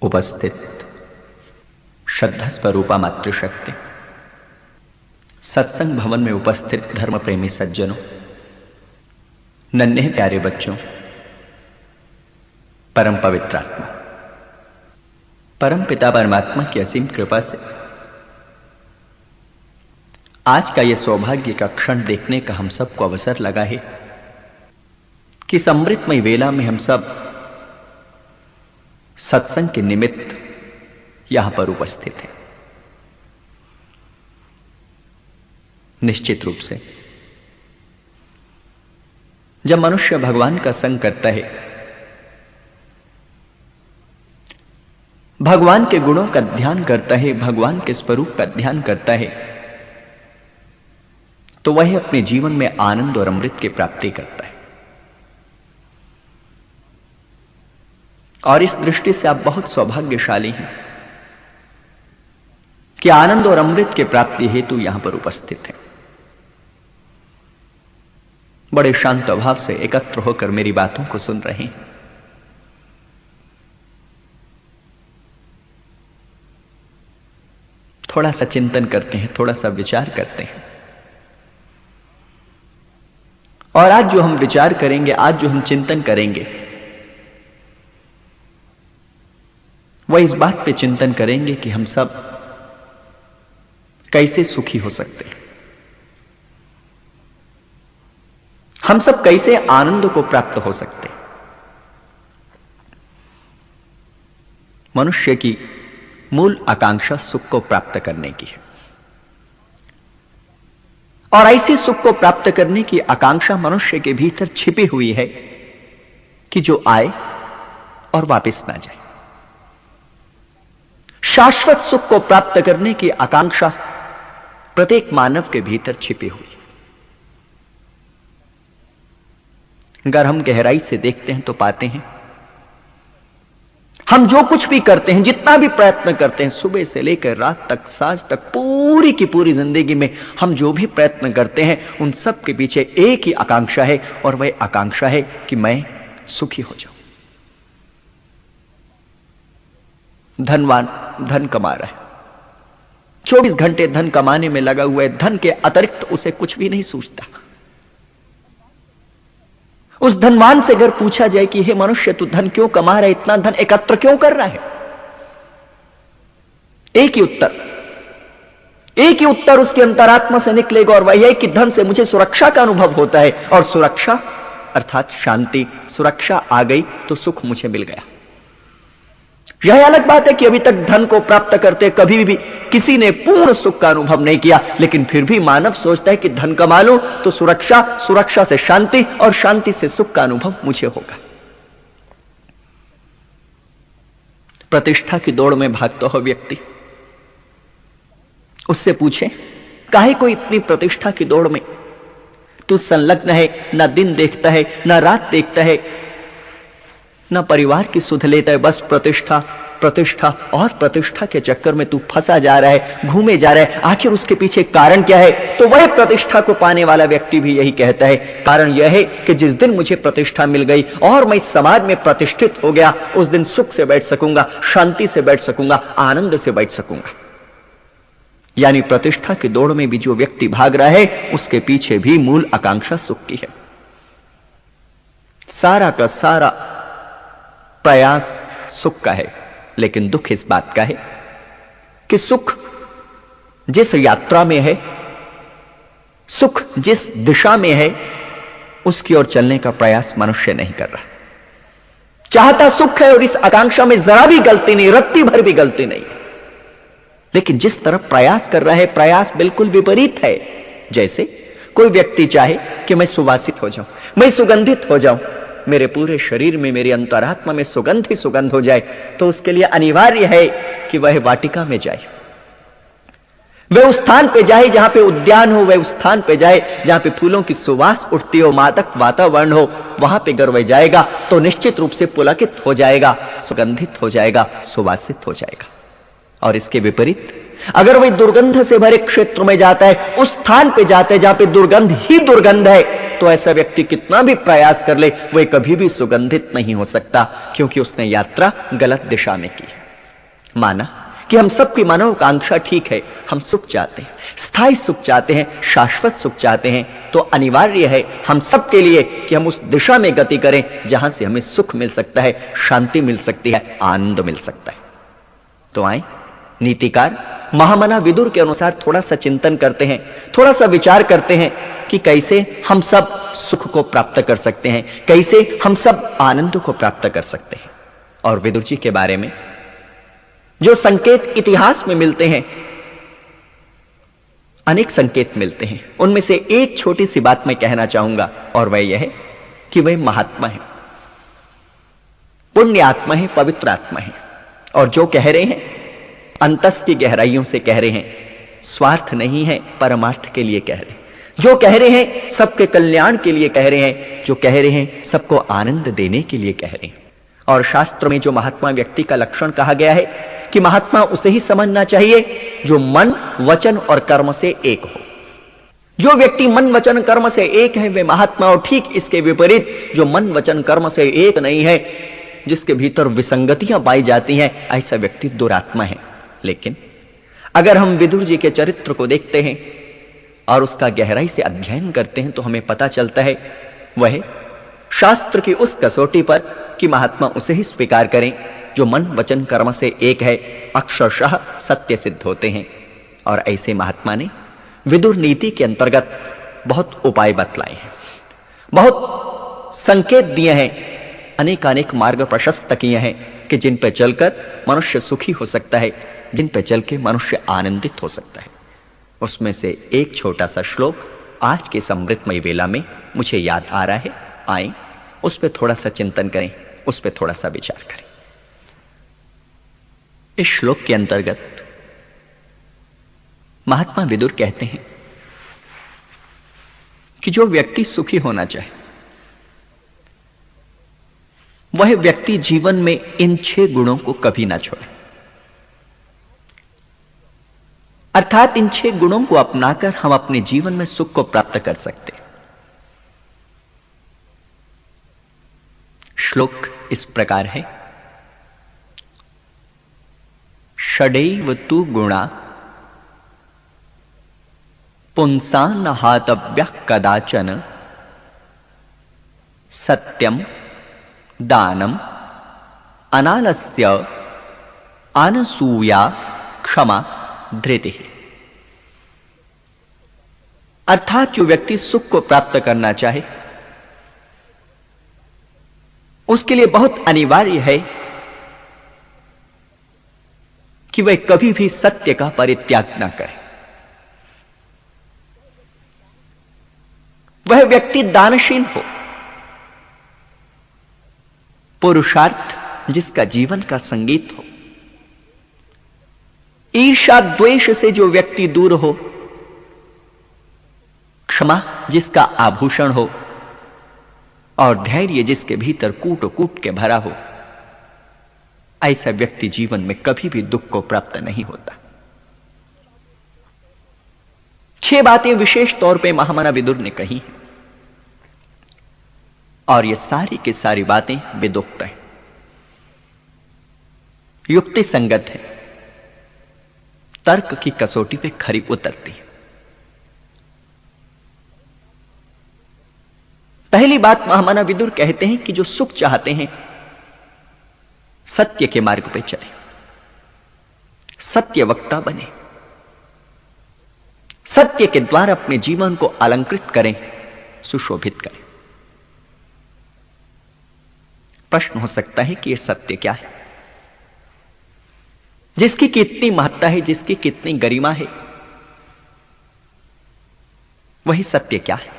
उपस्थित श्रद्धा स्वरूपा मातृशक्ति, सत्संग भवन में उपस्थित धर्म प्रेमी सज्जनों, नन्हे प्यारे बच्चों, परम पवित्र आत्मा, परम पिता परमात्मा की असीम कृपा से आज का यह सौभाग्य का क्षण देखने का हम सबको अवसर लगा है कि इस अमृतमय वेला में हम सब सत्संग के निमित्त यहां पर उपस्थित हैं। निश्चित रूप से जब मनुष्य भगवान का संग करता है, भगवान के गुणों का ध्यान करता है, भगवान के स्वरूप का ध्यान करता है, तो वह अपने जीवन में आनंद और अमृत की प्राप्ति करता है। और इस दृष्टि से आप बहुत सौभाग्यशाली हैं कि आनंद और अमृत के प्राप्ति हेतु यहां पर उपस्थित हैं। बड़े शांत भाव से एकत्र होकर मेरी बातों को सुन रहे हैं। थोड़ा सा चिंतन करते हैं, थोड़ा सा विचार करते हैं। और आज जो हम विचार करेंगे, आज जो हम चिंतन करेंगे, वह इस बात पे चिंतन करेंगे कि हम सब कैसे सुखी हो सकते हैं, हम सब कैसे आनंद को प्राप्त हो सकते हैं। मनुष्य की मूल आकांक्षा सुख को प्राप्त करने की है, और ऐसे सुख को प्राप्त करने की आकांक्षा मनुष्य के भीतर छिपी हुई है कि जो आए और वापस ना जाए। शाश्वत सुख को प्राप्त करने की आकांक्षा प्रत्येक मानव के भीतर छिपी हुई। अगर हम गहराई से देखते हैं तो पाते हैं हम जो कुछ भी करते हैं, जितना भी प्रयत्न करते हैं, सुबह से लेकर रात तक, सांझ तक, पूरी की पूरी जिंदगी में हम जो भी प्रयत्न करते हैं, उन सब के पीछे एक ही आकांक्षा है, और वह आकांक्षा है कि मैं सुखी हो जाऊं। धनवान धन कमा रहा है, 24 घंटे धन कमाने में लगा हुआ है, धन के अतिरिक्त उसे कुछ भी नहीं सूझता। उस धनवान से अगर पूछा जाए कि हे मनुष्य, तू धन क्यों कमा रहा है, इतना धन एकत्र क्यों कर रहा है, एक ही उत्तर उसके अंतरात्मा से निकलेगा, और वह है कि धन से मुझे सुरक्षा का अनुभव होता है, और सुरक्षा अर्थात शांति, सुरक्षा आ गई तो सुख मुझे मिल गया। यह अलग बात है कि अभी तक धन को प्राप्त करते कभी भी किसी ने पूर्ण सुख का अनुभव नहीं किया, लेकिन फिर भी मानव सोचता है कि धन कमा लूं तो सुरक्षा, सुरक्षा से शांति, और शांति से सुख का अनुभव मुझे होगा। प्रतिष्ठा की दौड़ में भागता हो व्यक्ति, उससे पूछे काहे को इतनी प्रतिष्ठा की दौड़ में तू संलग्न है, ना दिन देखता है, ना रात देखता है, ना परिवार की सुध लेता है, बस प्रतिष्ठा, प्रतिष्ठा और प्रतिष्ठा के चक्कर में तू फंसा जा रहा है, घूमे जा रहा है। आखिर उसके पीछे कारण क्या है? तो वह प्रतिष्ठा को पाने वाला व्यक्ति भी यही कहता है, कारण यह है कि जिस दिन मुझे प्रतिष्ठा मिल गई और मैं समाज में प्रतिष्ठित हो गया, उस दिन सुख से बैठ सकूंगा, शांति से बैठ सकूंगा, आनंद से बैठ सकूंगा। यानी प्रतिष्ठा की दौड़ में भी जो व्यक्ति भाग रहा है, उसके पीछे भी मूल आकांक्षा सुख की है। सारा का सारा प्रयास सुख का है, लेकिन दुख इस बात का है कि सुख जिस यात्रा में है, सुख जिस दिशा में है, उसकी ओर चलने का प्रयास मनुष्य नहीं कर रहा। चाहता सुख है और इस आकांक्षा में जरा भी गलती नहीं, रत्ती भर भी गलती नहीं, लेकिन जिस तरफ प्रयास कर रहा है, प्रयास बिल्कुल विपरीत है। जैसे कोई व्यक्ति चाहे कि मैं सुवासित हो जाऊं, मैं सुगंधित हो जाऊं, मेरे पूरे शरीर में, मेरे अंतरात्मा में सुगंध ही सुगंध हो जाए, तो उसके लिए अनिवार्य है कि वह वाटिका में जाए, वह उस स्थान पे जाए जहां पे उद्यान हो, वह उस स्थान पे जाए जहां पे फूलों की सुवास उठती हो, मादक वातावरण हो, वहां पे अगर वह जाएगा तो निश्चित रूप से पुलकित हो जाएगा, सुगंधित हो जाएगा, सुवासित हो जाएगा। और इसके विपरीत अगर वह दुर्गंध से भरे क्षेत्र में जाता है, उस स्थान पे जाता है जहां पे दुर्गंध ही दुर्गंध है, तो ऐसा व्यक्ति कितना भी प्रयास कर ले, वह कभी भी सुगंधित नहीं हो सकता, क्योंकि उसने यात्रा गलत दिशा में की है। माना कि हम सबकी मनोकांक्षा ठीक है, हम सुख चाहते हैं, स्थायी सुख चाहते हैं, शाश्वत सुख चाहते हैं, तो अनिवार्य है हम सब के लिए कि हम उस दिशा में गति करें जहां से हमें सुख मिल सकता है, शांति मिल सकती है, आनंद मिल सकता है। तो आए नीतिकार महामना विदुर के अनुसार थोड़ा सा चिंतन करते हैं, थोड़ा सा विचार करते हैं कि कैसे हम सब सुख को प्राप्त कर सकते हैं, कैसे हम सब आनंद को प्राप्त कर सकते हैं। और विदुर जी के बारे में जो संकेत इतिहास में मिलते हैं, अनेक संकेत मिलते हैं, उनमें से एक छोटी सी बात मैं कहना चाहूंगा, और वह यह है कि वह महात्मा है, पुण्य आत्मा है, पवित्र आत्मा है। और जो कह रहे हैं अंतस की गहराइयों से कह रहे हैं, स्वार्थ नहीं है, परमार्थ के लिए कह रहे हैं। जो कह रहे हैं सबके कल्याण के लिए कह रहे हैं, जो कह रहे हैं सबको आनंद देने के लिए कह रहे हैं। और शास्त्र में जो महात्मा व्यक्ति का लक्षण कहा गया है कि महात्मा उसे ही समझना चाहिए जो मन वचन और कर्म से एक हो। जो व्यक्ति मन वचन कर्म से एक है वे महात्मा, और ठीक इसके विपरीत जो मन वचन कर्म से एक नहीं है, जिसके भीतर विसंगतियां पाई जाती हैं, ऐसा व्यक्ति दुरात्मा है। लेकिन अगर हम विदुर जी के चरित्र को देखते हैं और उसका गहराई से अध्ययन करते हैं तो हमें पता चलता है वह शास्त्र की उस कसौटी पर कि महात्मा उसे ही स्वीकार करें जो मन वचन कर्म से एक है, अक्षरशः सत्य सिद्ध होते हैं। और ऐसे महात्मा ने विदुर नीति के अंतर्गत बहुत उपाय बतलाए हैं, बहुत संकेत दिए हैं, अनेक मार्ग प्रशस्त किए हैं कि जिन पर चलकर मनुष्य सुखी हो सकता है, जिन पर चल के मनुष्य आनंदित हो सकता है। उसमें से एक छोटा सा श्लोक आज के समृद्धमय वेला में मुझे याद आ रहा है। आए उस पर थोड़ा सा चिंतन करें, उस पर थोड़ा सा विचार करें। इस श्लोक के अंतर्गत महात्मा विदुर कहते हैं कि जो व्यक्ति सुखी होना चाहे वह व्यक्ति जीवन में इन 6 गुणों को कभी ना छोड़े। अर्थात इन 6 गुणों को अपनाकर हम अपने जीवन में सुख को प्राप्त कर सकते हैं। श्लोक इस प्रकार है, षडैव तु गुणा पुंसा न हातव्यः कदाचन सत्यम दानम अनालस्य अनसूया क्षमा धृति। अर्थात जो व्यक्ति सुख को प्राप्त करना चाहे उसके लिए बहुत अनिवार्य है कि वह कभी भी सत्य का परित्याग न करे। वह व्यक्ति दानशील हो, पुरुषार्थ जिसका जीवन का संगीत हो, ईर्ष्या द्वेष से जो व्यक्ति दूर हो, क्षमा जिसका आभूषण हो, और धैर्य जिसके भीतर कूट कूट के भरा हो, ऐसा व्यक्ति जीवन में कभी भी दुख को प्राप्त नहीं होता। 6 बातें विशेष तौर पे महामना विदुर ने कही हैं, और ये सारी की सारी बातें वेदोक्त हैं, युक्ति संगत है, तर्क की कसौटी पे खरी उतरती है। पहली बात महामना विदुर कहते हैं कि जो सुख चाहते हैं सत्य के मार्ग पे चले, सत्य वक्ता बने, सत्य के द्वारा अपने जीवन को अलंकृत करें, सुशोभित करें। प्रश्न हो सकता है कि यह सत्य क्या है, जिसकी कितनी महत्ता है, जिसकी कितनी गरिमा है, वही सत्य क्या है?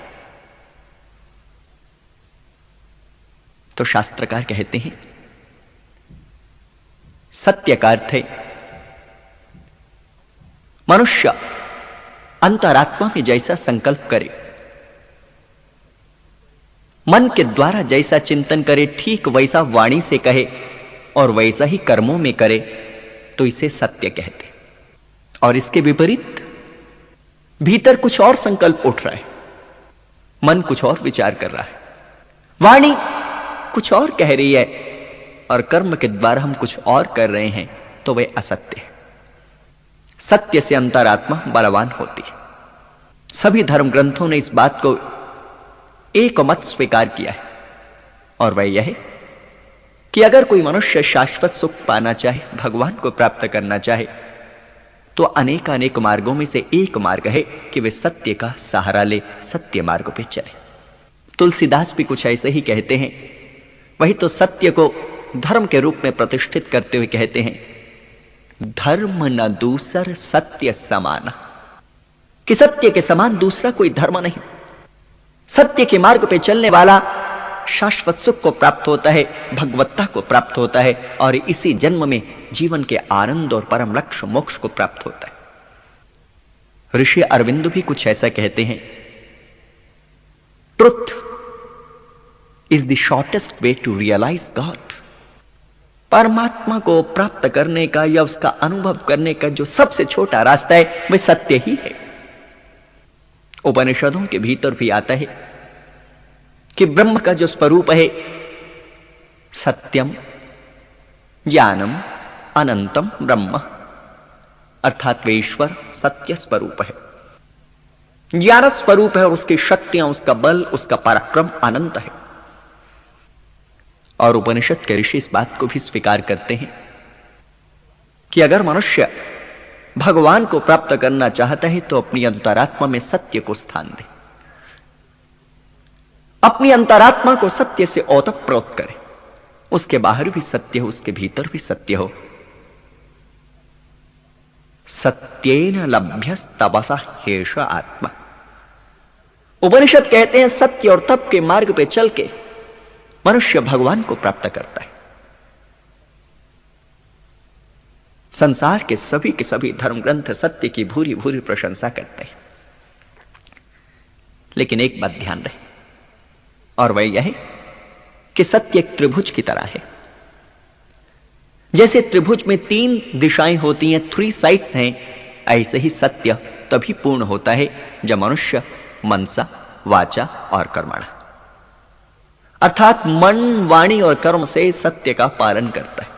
तो शास्त्रकार कहते हैं सत्य का अर्थ है मनुष्य अंतरात्मा में जैसा संकल्प करे, मन के द्वारा जैसा चिंतन करे, ठीक वैसा वाणी से कहे और वैसा ही कर्मों में करे, तो इसे सत्य कहते। और इसके विपरीत भीतर कुछ और संकल्प उठ रहा है, मन कुछ और विचार कर रहा है, वाणी कुछ और कह रही है और कर्म के द्वारा हम कुछ और कर रहे हैं, तो तो वे असत्य है। सत्य से अंतरात्मा बलवान होती है। सभी धर्म ग्रंथों ने इस बात को एक मत स्वीकार किया है, और वह यह है कि अगर कोई मनुष्य शाश्वत सुख पाना चाहे, भगवान को प्राप्त करना चाहे, तो अनेक मार्गों में से एक मार्ग है कि वे सत्य का सहारा ले, सत्य मार्ग पे चले। तुलसीदास भी कुछ ऐसे ही कहते हैं। वही तो सत्य को धर्म के रूप में प्रतिष्ठित करते हुए कहते हैं, धर्म न दूसर सत्य समान, कि सत्य के समान दूसरा कोई धर्म नहीं। सत्य के मार्ग पे चलने वाला शाश्वत सुख को प्राप्त होता है, भगवत्ता को प्राप्त होता है, और इसी जन्म में जीवन के आनंद और परम लक्ष्य मोक्ष को प्राप्त होता है। ऋषि अरविंद भी कुछ ऐसा कहते हैं, truth is the shortest way to realise God. परमात्मा को प्राप्त करने का या उसका अनुभव करने का जो सबसे छोटा रास्ता है वह सत्य ही है। उपनिषदों के भीतर भी आता है कि ब्रह्म का जो स्वरूप है, सत्यम ज्ञानम अनंतम ब्रह्म, अर्थात वे ईश्वर सत्य स्वरूप है, ज्ञान स्वरूप है, और उसकी शक्तियां, उसका बल, उसका पराक्रम अनंत है। और उपनिषद के ऋषि इस बात को भी स्वीकार करते हैं कि अगर मनुष्य भगवान को प्राप्त करना चाहता है तो अपनी अंतरात्मा में सत्य को स्थान दे, अपनी अंतरात्मा को सत्य से ओतप्रोत करे। उसके बाहर भी सत्य हो, उसके भीतर भी सत्य हो। सत्येन लभ्यस्तपसा ह्येष आत्मा। उपनिषद कहते हैं सत्य और तप के मार्ग पे चल के मनुष्य भगवान को प्राप्त करता है। संसार के सभी धर्म ग्रंथ सत्य की भूरी भूरी प्रशंसा करते हैं, लेकिन एक बात ध्यान रहे, और वह यह है कि सत्य एक त्रिभुज की तरह है। जैसे त्रिभुज में 3 दिशाएं होती हैं, 3 साइड्स हैं, ऐसे ही सत्य तभी पूर्ण होता है जब मनुष्य मनसा, वाचा और कर्मणा, अर्थात मन, वाणी और कर्म से सत्य का पालन करता है।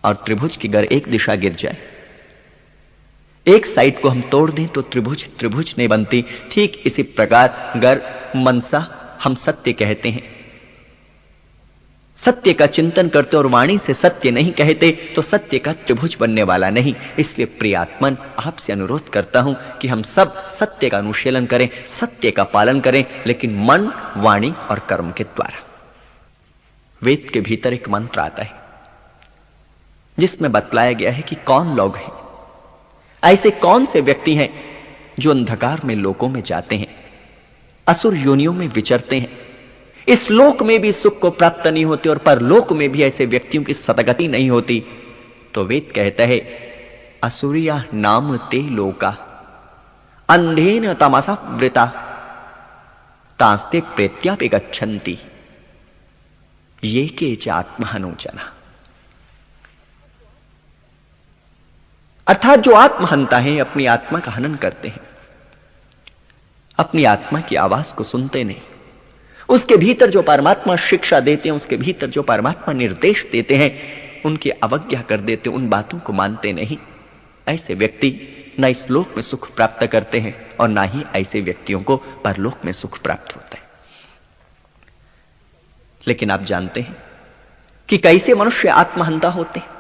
और त्रिभुज की अगर एक दिशा गिर जाए, एक साइड को हम तोड़ दें तो त्रिभुज त्रिभुज नहीं बनती। ठीक इसी प्रकार अगर मनसा हम सत्य कहते हैं, सत्य का चिंतन करते और वाणी से सत्य नहीं कहते तो सत्य का त्रिभुज बनने वाला नहीं। इसलिए प्रियात्मन, आपसे अनुरोध करता हूं कि हम सब सत्य का अनुशीलन करें, सत्य का पालन करें, लेकिन मन, वाणी और कर्म के द्वारा। वेद के भीतर एक मंत्र आता है जिसमें बतलाया गया है कि कौन लोग हैं, ऐसे कौन से व्यक्ति हैं जो अंधकार में लोकों में जाते हैं, असुर योनियों में विचरते हैं, इस लोक में भी सुख को प्राप्त नहीं होते और परलोक में भी ऐसे व्यक्तियों की सदगति नहीं होती। तो वेद कहता है, असुरिया नाम ते लोका अंधेन तमसा वृता तास्ते प्रेत्यापि गच्छन्ति ये के च आत्महनोजना। अर्थात जो आत्महंता है, अपनी आत्मा का हनन करते हैं, अपनी आत्मा की आवाज को सुनते नहीं, उसके भीतर जो परमात्मा शिक्षा देते हैं, उसके भीतर जो परमात्मा निर्देश देते हैं, उनकी अवज्ञा कर देते, उन बातों को मानते नहीं। ऐसे व्यक्ति न इस लोक में सुख प्राप्त करते हैं और ना ही ऐसे व्यक्तियों को परलोक में सुख प्राप्त होता है। लेकिन आप जानते हैं कि कैसे मनुष्य आत्महंता होते हैं,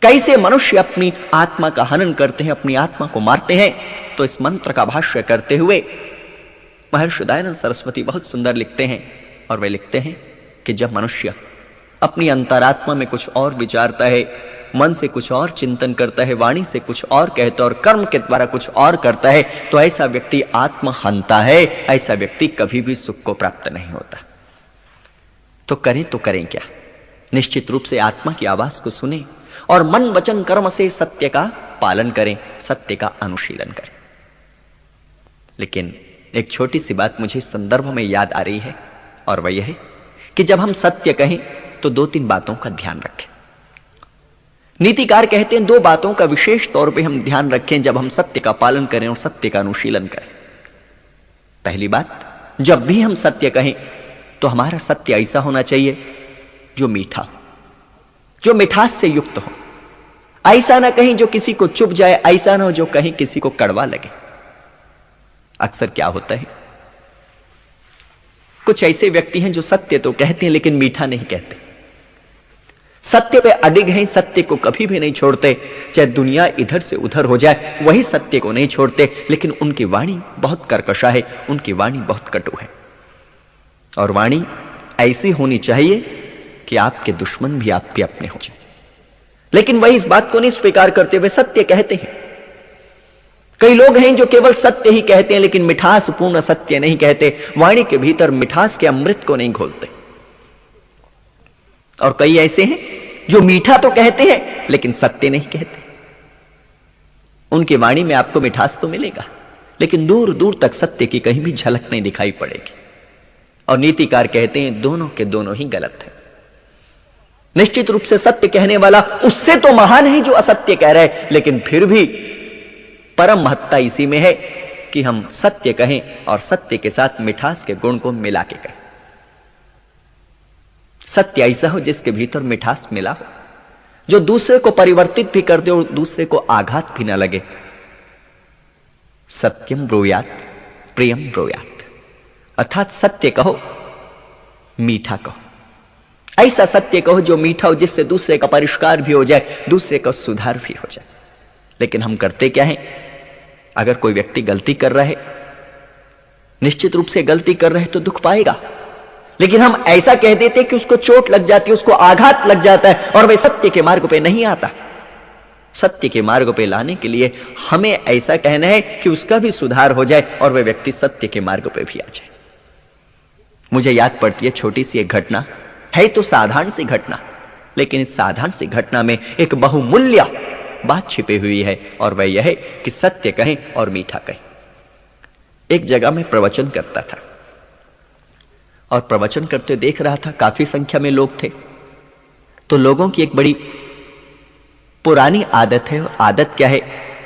कैसे मनुष्य अपनी आत्मा का हनन करते हैं, अपनी आत्मा को मारते हैं। तो इस मंत्र का भाष्य करते हुए महर्षि दयानंद सरस्वती बहुत सुंदर लिखते हैं, और वे लिखते हैं कि जब मनुष्य अपनी अंतरात्मा में कुछ और विचारता है, मन से कुछ और चिंतन करता है, वाणी से कुछ और कहता है और कर्म के द्वारा कुछ और करता है, तो ऐसा व्यक्ति आत्महंता है। ऐसा व्यक्ति कभी भी सुख को प्राप्त नहीं होता। तो करें क्या? निश्चित रूप से आत्मा की आवाज को सुने और मन, वचन, कर्म से सत्य का पालन करें, सत्य का अनुशीलन करें। लेकिन एक छोटी सी बात मुझे इस संदर्भ में याद आ रही है, और वह यह है कि जब हम सत्य कहें तो 2-3 बातों का ध्यान रखें। नीतिकार कहते हैं 2 बातों का विशेष तौर पे हम ध्यान रखें जब हम सत्य का पालन करें और सत्य का अनुशीलन करें। पहली बात, जब भी हम सत्य कहें तो हमारा सत्य ऐसा होना चाहिए जो मीठा, जो मिठास से युक्त हो। ऐसा ना कहीं जो किसी को चुभ जाए, ऐसा ना हो जो कहीं किसी को कड़वा लगे। अक्सर क्या होता है, कुछ ऐसे व्यक्ति हैं जो सत्य तो कहते हैं लेकिन मीठा नहीं कहते। सत्य पे अडिग हैं, सत्य को कभी भी नहीं छोड़ते, चाहे दुनिया इधर से उधर हो जाए, वही सत्य को नहीं छोड़ते। लेकिन उनकी वाणी बहुत कर्कशा है, उनकी वाणी बहुत कटु है। और वाणी ऐसी होनी चाहिए कि आपके दुश्मन भी आपके अपने हो जाए। लेकिन वही इस बात को नहीं स्वीकार करते हुए सत्य कहते हैं। कई लोग हैं जो केवल सत्य ही कहते हैं लेकिन मिठास पूर्ण सत्य नहीं कहते, वाणी के भीतर मिठास के अमृत को नहीं घोलते। और कई ऐसे हैं जो मीठा तो कहते हैं लेकिन सत्य नहीं कहते। उनकी वाणी में आपको मिठास तो मिलेगा लेकिन दूर दूर तक सत्य की कहीं भी झलक नहीं दिखाई पड़ेगी। और नीतिकार कहते हैं दोनों के दोनों ही गलत है। निश्चित रूप से सत्य कहने वाला उससे तो महान है जो असत्य कह रहा है, लेकिन फिर भी परम महत्ता इसी में है कि हम सत्य कहें और सत्य के साथ मिठास के गुण को मिला के कहें। सत्य ऐसा हो जिसके भीतर मिठास मिला हो, जो दूसरे को परिवर्तित भी कर दे और दूसरे को आघात भी ना लगे। सत्यम ब्रूयात प्रियम ब्रूयात, अर्थात सत्य कहो मीठा कहो। ऐसा सत्य कहो जो मीठा हो, जिससे दूसरे का परिष्कार भी हो जाए, दूसरे का सुधार भी हो जाए। लेकिन हम करते क्या हैं, अगर कोई व्यक्ति गलती कर रहा है, निश्चित रूप से गलती कर रहे तो दुख पाएगा, लेकिन हम ऐसा कह देते कि उसको चोट लग जाती है, उसको आघात लग जाता है और वह सत्य के मार्ग पे नहीं आता। सत्य के मार्ग पे लाने के लिए हमें ऐसा कहना है कि उसका भी सुधार हो जाए और वह व्यक्ति सत्य के मार्ग पे भी आ जाए। मुझे याद पड़ती है छोटी सी एक घटना, है तो साधारण सी घटना, लेकिन इस साधारण सी घटना में एक बहुमूल्य बात छिपी हुई है, और वह यह है कि सत्य कहें और मीठा कहें। एक जगह में प्रवचन करता था और प्रवचन करते देख रहा था काफी संख्या में लोग थे। तो लोगों की एक बड़ी पुरानी आदत है, आदत क्या है,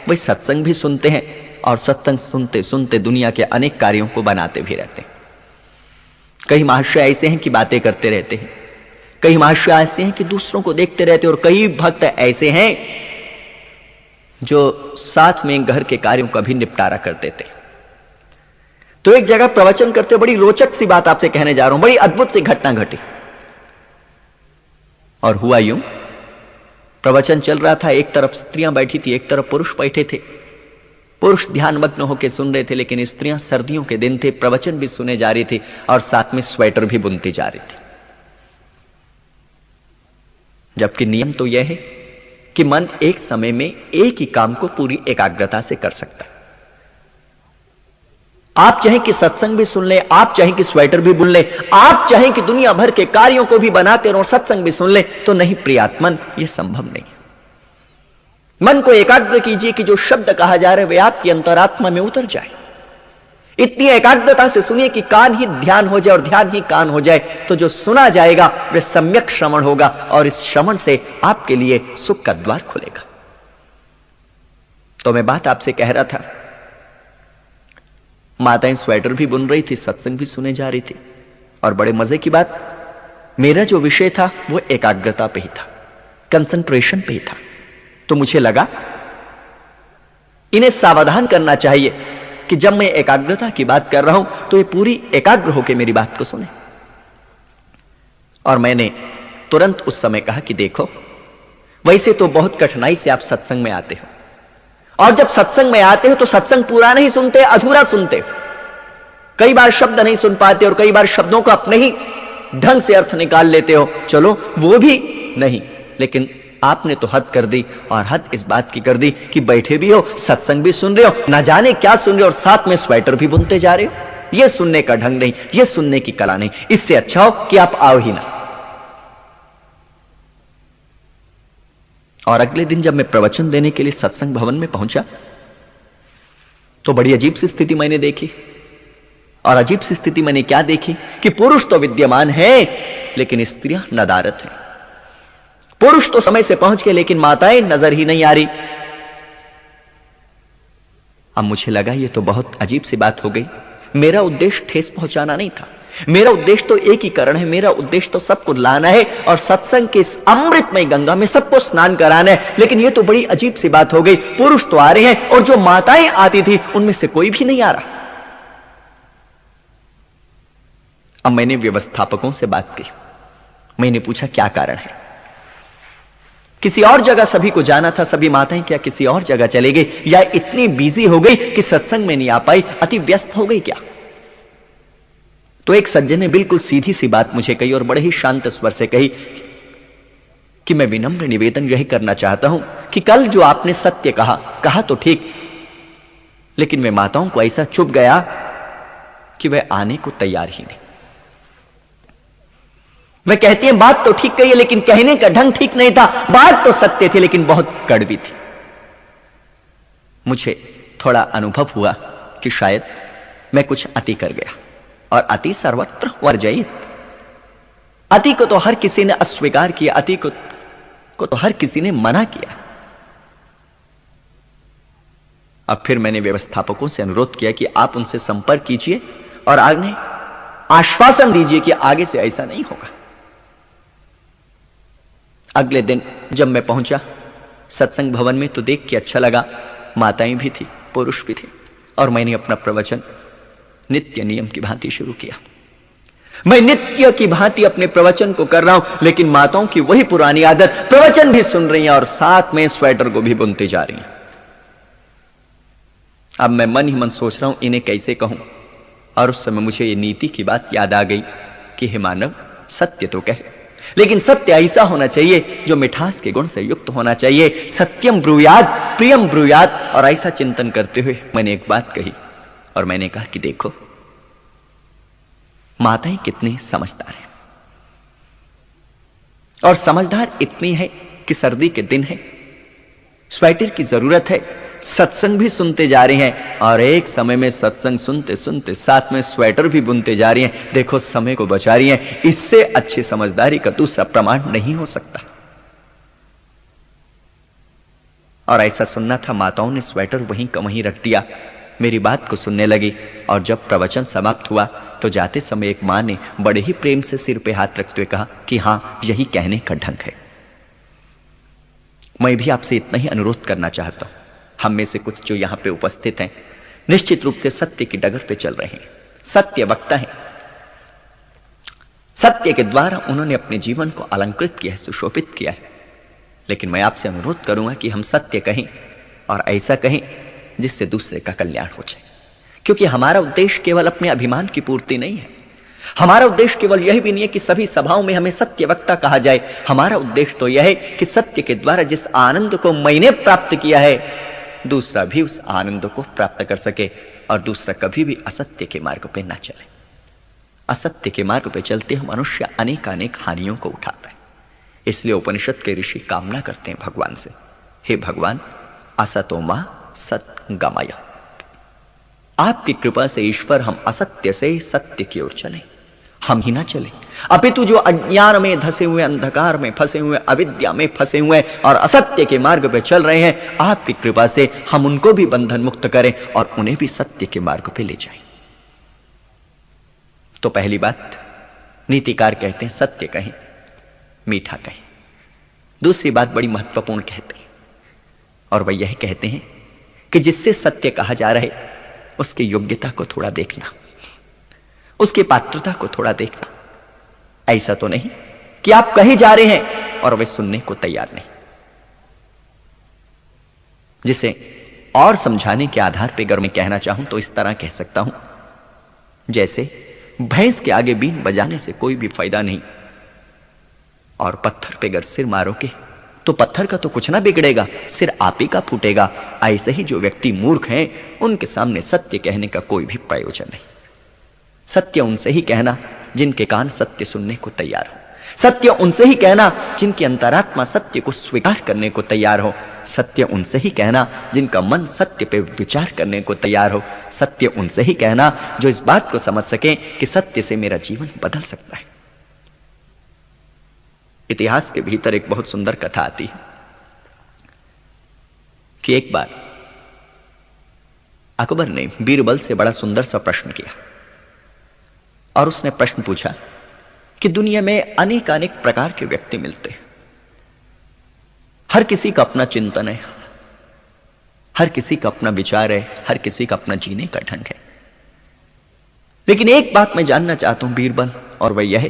वही सत्संग भी सुनते हैं और सत्संग सुनते सुनते दुनिया के अनेक कार्यों को बनाते भी रहते हैं। कई महाशय ऐसे हैं कि बातें करते रहते हैं, कई महाशय ऐसे हैं कि दूसरों को देखते रहते हैं, और कई भक्त ऐसे हैं जो साथ में घर के कार्यों का भी निपटारा कर देते। तो एक जगह प्रवचन करते, बड़ी रोचक सी बात आपसे कहने जा रहा हूं, बड़ी अद्भुत सी घटना घटी। और हुआ यूं, प्रवचन चल रहा था, एक तरफ स्त्रियां बैठी थी, एक तरफ पुरुष बैठे थे। पुरुष ध्यानमग्न होकर सुन रहे थे, लेकिन स्त्रियां, सर्दियों के दिन थे, प्रवचन भी सुने जा रही थी और साथ में स्वेटर भी बुनती जा रही थी। जबकि नियम तो यह है कि मन एक समय में एक ही काम को पूरी एकाग्रता से कर सकता है। आप चाहें कि सत्संग भी सुन ले, आप चाहें कि स्वेटर भी बुन ले, आप चाहें कि दुनिया भर के कार्यों को भी बनाते रहो, सत्संग भी सुन ले, तो नहीं प्रियात्मन, यह संभव नहीं। मन को एकाग्र कीजिए कि जो शब्द कहा जा रहा है वे आपकी अंतरात्मा में उतर जाए। इतनी एकाग्रता से सुनिए कि कान ही ध्यान हो जाए और ध्यान ही कान हो जाए, तो जो सुना जाएगा वह सम्यक श्रवण होगा और इस श्रवण से आपके लिए सुख का द्वार खुलेगा। तो मैं बात आपसे कह रहा था, माताएं स्वेटर भी बुन रही थी, सत्संग भी सुने जा रही थी, और बड़े मजे की बात, मेरा जो विषय था वो एकाग्रता पे ही था, कंसंट्रेशन पे ही था। तो मुझे लगा इन्हें सावधान करना चाहिए कि जब मैं एकाग्रता की बात कर रहा हूं तो ये पूरी एकाग्र होकर मेरी बात को सुने। और मैंने तुरंत उस समय कहा कि देखो, वैसे तो बहुत कठिनाई से आप सत्संग में आते हो, और जब सत्संग में आते हो तो सत्संग पूरा नहीं सुनते, अधूरा सुनते हो। कई बार शब्द नहीं सुन पाते और कई बार शब्दों का अपने ही ढंग से अर्थ निकाल लेते हो, चलो वो भी नहीं, लेकिन आपने तो हद कर दी, और हद इस बात की कर दी कि बैठे भी हो, सत्संग भी सुन रहे हो, ना जाने क्या सुन रहे हो, और साथ में स्वेटर भी बुनते जा रहे हो। यह सुनने का ढंग नहीं, यह सुनने की कला नहीं। इससे अच्छा हो कि आप आओ ही ना। और अगले दिन जब मैं प्रवचन देने के लिए सत्संग भवन में पहुंचा तो बड़ी अजीब सी स्थिति मैंने देखी। और अजीब सी स्थिति मैंने क्या देखी कि पुरुष तो विद्यमान है लेकिन स्त्रियां नदारत हैं। पुरुष तो समय से पहुंच गए लेकिन माताएं नजर ही नहीं आ रही। अब मुझे लगा ये तो बहुत अजीब सी बात हो गई। मेरा उद्देश्य ठेस पहुंचाना नहीं था, मेरा उद्देश्य तो एक ही कारण है, मेरा उद्देश्य तो सबको लाना है और सत्संग के इस अमृतमय गंगा में सबको स्नान कराना है। लेकिन यह तो बड़ी अजीब सी बात हो गई, पुरुष तो आ रहे हैं और जो माताएं आती थी उनमें से कोई भी नहीं आ रहा। अब मैंने व्यवस्थापकों से बात की, मैंने पूछा क्या कारण है। किसी और जगह सभी को जाना था, सभी माताएं क्या किसी और जगह चले गई, या इतनी बिजी हो गई कि सत्संग में नहीं आ पाई, अति व्यस्त हो गई क्या? तो एक सज्जन ने बिल्कुल सीधी सी बात मुझे कही और बड़े ही शांत स्वर से कही कि मैं विनम्र निवेदन यही करना चाहता हूं कि कल जो आपने सत्य कहा तो ठीक, लेकिन वे माताओं को ऐसा चुभ गया कि वह आने को तैयार ही नहीं। वह कहती हैं बात तो ठीक कही है, लेकिन कहने का ढंग ठीक नहीं था। बात तो सत्य थी लेकिन बहुत कड़वी थी। मुझे थोड़ा अनुभव हुआ कि शायद मैं कुछ अति कर गया, और अति सर्वत्र वर्जयित। अति को तो हर किसी ने अस्वीकार किया, अति को तो हर किसी ने मना किया। अब फिर मैंने व्यवस्थापकों से अनुरोध किया कि आप उनसे संपर्क कीजिए और आगे आश्वासन दीजिए कि आगे से ऐसा नहीं होगा। अगले दिन जब मैं पहुंचा सत्संग भवन में तो देख के अच्छा लगा, माताएं भी थी, पुरुष भी थे, और मैंने अपना प्रवचन नित्य नियम की भांति शुरू किया। मैं नित्य की भांति अपने प्रवचन को कर रहा हूं, लेकिन माताओं की वही पुरानी आदत, प्रवचन भी सुन रही हैं और साथ में स्वेटर को भी बुनती जा रही हैं। अब मैं मन ही मन सोच रहा हूं इन्हें कैसे कहूं, और उस समय मुझे ये नीति की बात याद आ गई कि हे मानव, सत्य तो कहे, लेकिन सत्य ऐसा होना चाहिए जो मिठास के गुण से युक्त होना चाहिए। सत्यम ब्रूयात प्रियम ब्रूयात। और ऐसा चिंतन करते हुए मैंने एक बात कही और मैंने कहा कि देखो, माताएं कितनी समझदार हैं, और समझदार इतनी है कि सर्दी के दिन है, स्वेटर की जरूरत है, सत्संग भी सुनते जा रहे हैं, और एक समय में सत्संग सुनते सुनते साथ में स्वेटर भी बुनते जा रही हैं। देखो, समय को बचा रही हैं। इससे अच्छी समझदारी का दूसरा प्रमाण नहीं हो सकता। और ऐसा सुनना था, माताओं ने स्वेटर वहीं का वहीं रख दिया, मेरी बात को सुनने लगी। और जब प्रवचन समाप्त हुआ तो जाते समय एक मां ने बड़े ही प्रेम से सिर पे हाथ रखते हुए कहा कि हां, यही कहने का ढंग है। मैं भी आपसे इतना ही अनुरोध करना चाहता हूं। हम में से कुछ जो यहां पे उपस्थित हैं निश्चित रूप से सत्य की डगर पे चल रहे हैं, सत्य वक्ता हैं। सत्य के द्वारा उन्होंने अपने जीवन को अलंकृत किया है, सुशोभित किया है। लेकिन मैं आपसे अनुरोध करूंगा कि हम सत्य कहें, और ऐसा कहें जिससे दूसरे का कल्याण हो जाए। क्योंकि हमारा उद्देश्य केवल अपने अभिमान की पूर्ति नहीं है, हमारा उद्देश्य केवल यह भी नहीं है कि सभी सभाओं में हमें सत्य वक्ता कहा जाए। हमारा उद्देश्य तो यह है कि सत्य के द्वारा जिस आनंद को मैंने प्राप्त किया है, दूसरा भी उस आनंद को प्राप्त कर सके, और दूसरा कभी भी असत्य के मार्ग पे ना चले। असत्य के मार्ग पे चलते हम मनुष्य अनेक अनेक हानियों को उठाता है। इसलिए उपनिषद के ऋषि कामना करते हैं भगवान से, हे भगवान, असतो मा सत गमय। आपकी कृपा से ईश्वर हम असत्य से सत्य की ओर चले, हम ही ना चले, अपितु जो अज्ञान में धसे हुए, अंधकार में फंसे हुए, अविद्या में फंसे हुए और असत्य के मार्ग पे चल रहे हैं, आपकी कृपा से हम उनको भी बंधन मुक्त करें और उन्हें भी सत्य के मार्ग पे ले जाएं। तो पहली बात, नीतिकार कहते हैं सत्य कहें, मीठा कहें। दूसरी बात बड़ी महत्वपूर्ण कहते हैं, और वह यह कहते हैं कि जिससे सत्य कहा जा रहा है उसकी योग्यता को थोड़ा देखना, उसकी पात्रता को थोड़ा देखना। ऐसा तो नहीं कि आप कहीं जा रहे हैं और वे सुनने को तैयार नहीं। जिसे और समझाने के आधार पर अगर मैं कहना चाहूं तो इस तरह कह सकता हूं, जैसे भैंस के आगे बीन बजाने से कोई भी फायदा नहीं, और पत्थर पे अगर सिर मारोगे तो पत्थर का तो कुछ ना बिगड़ेगा, सिर आप ही का फूटेगा। ऐसे ही जो व्यक्ति मूर्ख हैं उनके सामने सत्य कहने का कोई भी प्रयोजन नहीं। सत्य उनसे ही कहना जिनके कान सत्य सुनने को तैयार हो, सत्य उनसे ही कहना जिनकी अंतरात्मा सत्य को स्वीकार करने को तैयार हो, सत्य उनसे ही कहना जिनका मन सत्य पे विचार करने को तैयार हो, सत्य उनसे ही कहना जो इस बात को समझ सके कि सत्य से मेरा जीवन बदल सकता है। इतिहास के भीतर एक बहुत सुंदर कथा आती है कि एक बार अकबर ने बीरबल से बड़ा सुंदर सा प्रश्न किया और उसने प्रश्न पूछा कि दुनिया में अनेक अनेक प्रकार के व्यक्ति मिलते हैं, हर किसी का अपना चिंतन है, हर किसी का अपना विचार है, हर किसी का अपना जीने का ढंग है। लेकिन एक बात मैं जानना चाहता हूं बीरबल, और वह यह है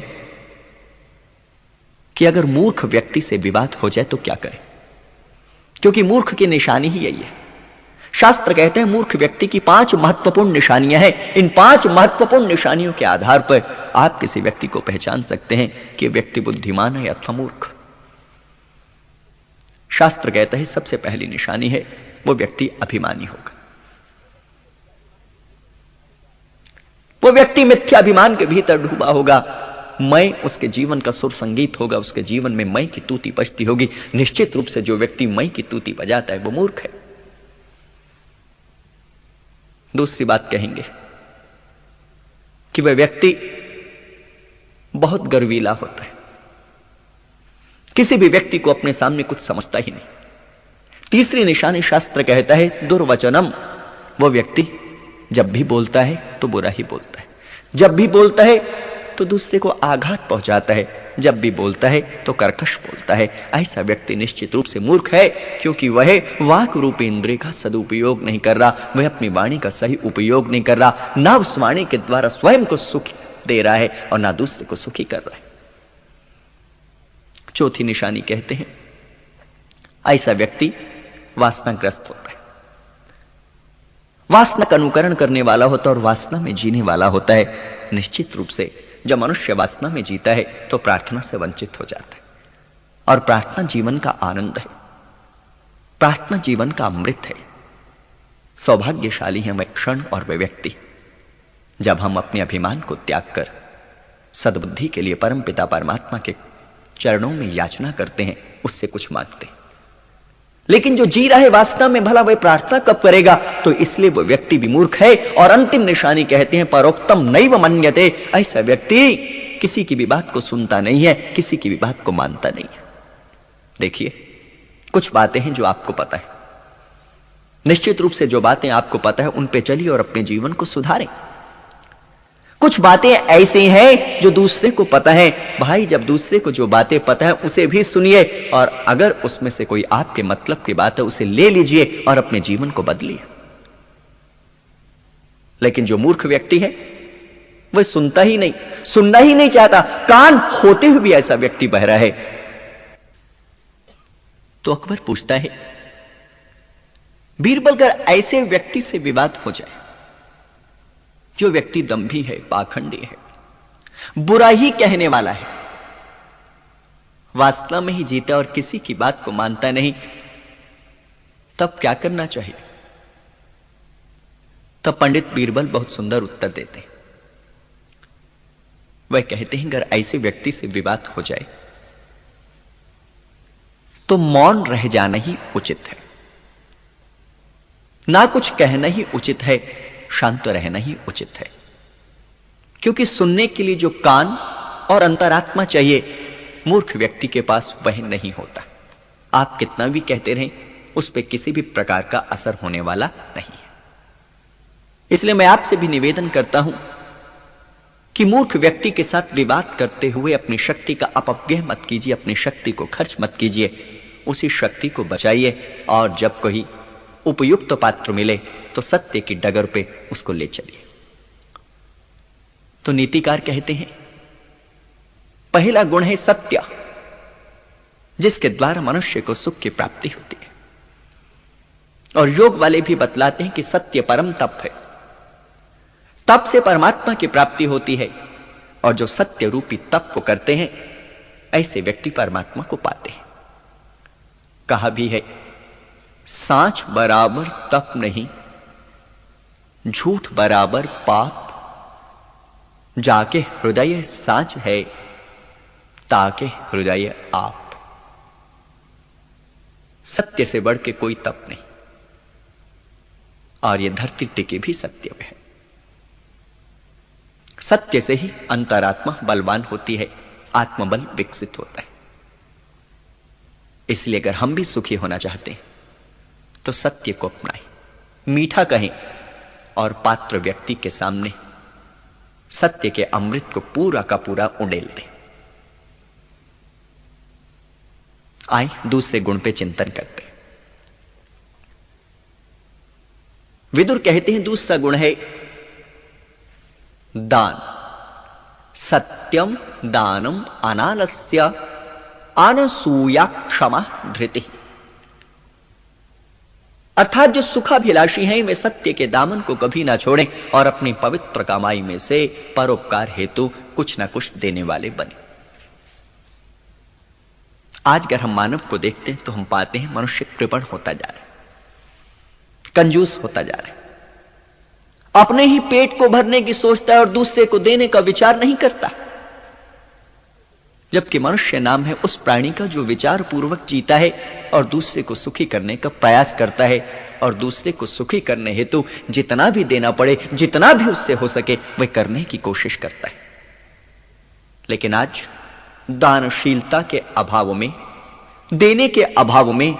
कि अगर मूर्ख व्यक्ति से विवाद हो जाए तो क्या करें? क्योंकि मूर्ख की निशानी ही यही है। शास्त्र कहते हैं मूर्ख व्यक्ति की 5 महत्वपूर्ण निशानियां हैं। इन 5 महत्वपूर्ण निशानियों के आधार पर आप किसी व्यक्ति को पहचान सकते हैं कि व्यक्ति बुद्धिमान है अथवा मूर्ख। शास्त्र कहता है सबसे पहली निशानी है वो व्यक्ति अभिमानी होगा। वो व्यक्ति मिथ्याभिमान के भीतर डूबा होगा। मैं उसके जीवन का सुर संगीत होगा, उसके जीवन में मैं की तूती बजती होगी। निश्चित रूप से जो व्यक्ति मैं की तूती बजाता है वो मूर्ख है। दूसरी बात कहेंगे कि वह व्यक्ति बहुत गर्वीला होता है, किसी भी व्यक्ति को अपने सामने कुछ समझता ही नहीं। तीसरी निशानी शास्त्र कहता है दुर्वचनम, वो व्यक्ति जब भी बोलता है तो बुरा ही बोलता है, जब भी बोलता है तो दूसरे को आघात पहुंचाता है, जब भी बोलता है तो कर्कश बोलता है। ऐसा व्यक्ति निश्चित रूप से मूर्ख है, क्योंकि वह वाक रूपी इंद्रिय का सदुपयोग नहीं कर रहा, वह अपनी वाणी का सही उपयोग नहीं कर रहा, ना उस वाणी के द्वारा स्वयं को सुख दे रहा है और ना दूसरे को सुखी कर रहा है। चौथी निशानी कहते हैं ऐसा व्यक्ति वासनाग्रस्त होता है, वासना का अनुकरण करने वाला होता है और वासना में जीने वाला होता है। निश्चित रूप से जब मनुष्य वासना में जीता है तो प्रार्थना से वंचित हो जाता है, और प्रार्थना जीवन का आनंद है, प्रार्थना जीवन का अमृत है। सौभाग्यशाली है वह क्षण और वह व्यक्ति जब हम अपने अभिमान को त्याग कर सद्बुद्धि के लिए परमपिता परमात्मा के चरणों में याचना करते हैं, उससे कुछ मांगते हैं। लेकिन जो जी रहा है वासना में, भला वह प्रार्थना कब करेगा? तो इसलिए वह व्यक्ति भी मूर्ख है। और अंतिम निशानी कहते हैं परोक्तम नैव मन्यते, ऐसा व्यक्ति किसी की भी बात को सुनता नहीं है, किसी की भी बात को मानता नहीं है। देखिए कुछ बातें हैं जो आपको पता है, निश्चित रूप से जो बातें आपको पता है उन पे चलिए और अपने जीवन को सुधारें। कुछ बातें ऐसी हैं जो दूसरे को पता है, भाई जब दूसरे को जो बातें पता है उसे भी सुनिए, और अगर उसमें से कोई आपके मतलब की बात है उसे ले लीजिए और अपने जीवन को बदलिए। लेकिन जो मूर्ख व्यक्ति है वह सुनता ही नहीं, सुनना ही नहीं चाहता, कान होते हुए भी ऐसा व्यक्ति बहरा है। तो अकबर पूछता है बीरबल अगर ऐसे व्यक्ति से विवाद हो जाए, जो व्यक्ति दंभी है, पाखंडी है, बुरा ही कहने वाला है, वासना में ही जीता और किसी की बात को मानता नहीं, तब क्या करना चाहिए? तब पंडित बीरबल बहुत सुंदर उत्तर देते हैं। वह कहते हैं अगर ऐसे व्यक्ति से विवाद हो जाए तो मौन रह जाना ही उचित है, ना कुछ कहना ही उचित है, शांत रहना ही उचित है। क्योंकि सुनने के लिए जो कान और अंतरात्मा चाहिए मूर्ख व्यक्ति के पास वह नहीं होता। आप कितना भी कहते रहें उस पर किसी भी प्रकार का असर होने वाला नहीं है। इसलिए मैं आपसे भी निवेदन करता हूं कि मूर्ख व्यक्ति के साथ विवाद करते हुए अपनी शक्ति का अपव्यय मत कीजिए, अपनी शक्ति को खर्च मत कीजिए, उसी शक्ति को बचाइए और जब कोई उपयुक्त पात्र मिले तो सत्य की डगर पे उसको ले चलिए। तो नीतिकार कहते हैं पहला गुण है सत्य, जिसके द्वारा मनुष्य को सुख की प्राप्ति होती है। और योग वाले भी बतलाते हैं कि सत्य परम तप है, तप से परमात्मा की प्राप्ति होती है, और जो सत्य रूपी तप को करते हैं ऐसे व्यक्ति परमात्मा को पाते हैं। कहा भी है सांच बराबर तप नहीं, झूठ बराबर पाप, जाके हृदय सांच है, ताके हृदय आप। सत्य से बढ़ के कोई तप नहीं, और यह धरती टिके भी सत्य में है। सत्य से ही अंतरात्मा बलवान होती है, आत्मबल विकसित होता है। इसलिए अगर हम भी सुखी होना चाहते हैं तो सत्य को अपनाएं, मीठा कहें और पात्र व्यक्ति के सामने सत्य के अमृत को पूरा का पूरा उड़ेल दे। आए दूसरे गुण पे चिंतन करते। विदुर कहते हैं दूसरा गुण है दान। सत्यम दानम अनालस्य अनसूया क्षमा धृति। अर्थात जो सुखाभिलाषी हैं वे सत्य के दामन को कभी ना छोड़ें और अपनी पवित्र कमाई में से परोपकार हेतु कुछ ना कुछ देने वाले बने। आज अगर हम मानव को देखते हैं तो हम पाते हैं मनुष्य कृपण होता जा रहा है, कंजूस होता जा रहा है, अपने ही पेट को भरने की सोचता है और दूसरे को देने का विचार नहीं करता। जबकि मनुष्य नाम है उस प्राणी का जो विचार पूर्वक जीता है और दूसरे को सुखी करने का प्रयास करता है और दूसरे को सुखी करने हेतु जितना भी देना पड़े, जितना भी उससे हो सके वह करने की कोशिश करता है। लेकिन आज दानशीलता के अभाव में, देने के अभाव में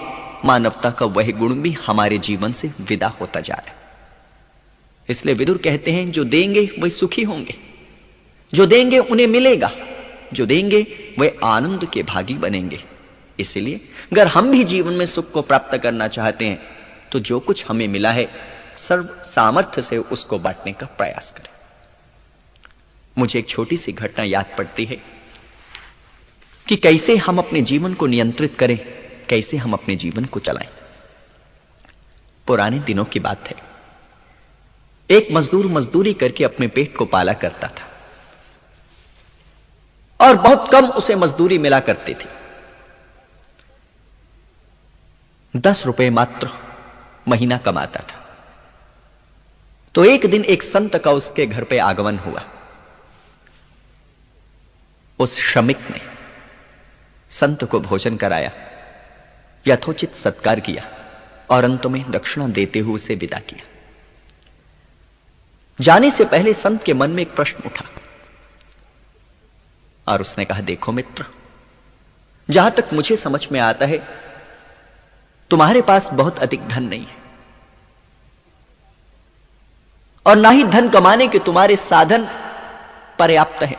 मानवता का वह गुण भी हमारे जीवन से विदा होता जा रहा है। इसलिए विदुर कहते हैं जो देंगे वह सुखी होंगे, जो देंगे उन्हें मिलेगा, जो देंगे वे आनंद के भागी बनेंगे। इसलिए अगर हम भी जीवन में सुख को प्राप्त करना चाहते हैं तो जो कुछ हमें मिला है सर्व सामर्थ्य से उसको बांटने का प्रयास करें। मुझे एक छोटी सी घटना याद पड़ती है कि कैसे हम अपने जीवन को नियंत्रित करें, कैसे हम अपने जीवन को चलाएं। पुराने दिनों की बात है। एक मजदूर मजदूरी करके अपने पेट को पाला करता था और बहुत कम उसे मजदूरी मिला करती थी। 10 रुपए मात्र महीना कमाता था। तो एक दिन एक संत का उसके घर पे आगमन हुआ। उस श्रमिक ने संत को भोजन कराया, यथोचित सत्कार किया और अंत में दक्षिणा देते हुए उसे विदा किया। जाने से पहले संत के मन में एक प्रश्न उठा और उसने कहा, देखो मित्र, जहां तक मुझे समझ में आता है तुम्हारे पास बहुत अधिक धन नहीं है और ना ही धन कमाने के तुम्हारे साधन पर्याप्त हैं।